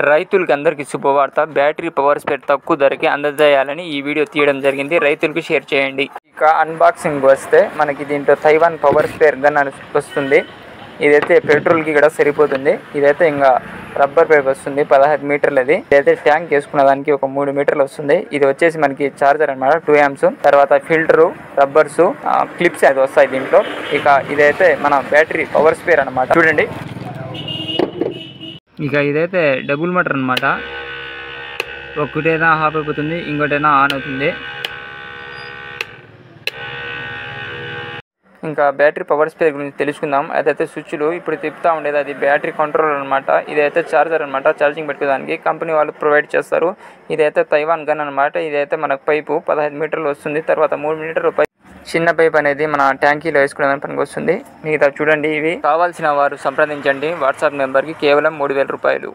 రైతులకి అందరికీ శుభవార్త. బ్యాటరీ పవర్ స్పేర్ తక్కువ ధరకే అందజేయాలని ఈ వీడియో తీయడం జరిగింది. రైతులకు షేర్ చేయండి. ఇక అన్బాక్సింగ్ వస్తే మనకి దీంట్లో తైవాన్ పవర్ స్పేర్ గన్ అని వస్తుంది. ఇదైతే పెట్రోల్కి కూడా సరిపోతుంది. ఇదైతే ఇంకా రబ్బర్ పైప్ వస్తుంది 16 మీటర్లది. ఇదైతే ట్యాంక్ వేసుకున్న దానికి ఒక 3 మీటర్లు వస్తుంది. ఇది వచ్చేసి మనకి చార్జర్ అనమాట 2 amps. తర్వాత ఫిల్టరు, రబ్బర్స్, క్లిప్స్ అది వస్తాయి దీంట్లో. ఇక ఇదైతే మన బ్యాటరీ పవర్ స్పేర్ అనమాట. చూడండి, ఇక ఇదైతే డబుల్ మోటార్ అనమాట. ఒకటైనా ఆఫ్ అయిపోతుంది, ఇంకోటైనా ఆన్ అవుతుంది. ఇంకా బ్యాటరీ పవర్ స్పేర్ గురించి తెలుసుకుందాం. అదైతే స్విచ్లు ఇప్పుడు తిప్పుతూ ఉండేది అది బ్యాటరీ కంట్రోల్ అనమాట. ఇదైతే చార్జర్ అనమాట, ఛార్జింగ్ పెట్టుకోవడానికి కంపెనీ వాళ్ళు ప్రొవైడ్ చేస్తారు. ఇదైతే తైవాన్ గన్ అనమాట. ఇదైతే మనకు పైపు 15 మీటర్లు వస్తుంది. తర్వాత 3 మీటర్లు పైప్, చిన్న పైప్ అనేది మన ట్యాంకీలో వేసుకోవడానికి పనికి వస్తుంది. మిగతా చూడండి. ఇవి కావాల్సిన వారు సంప్రదించండి. వాట్సాప్ నెంబర్కి కేవలం 3000 రూపాయలు.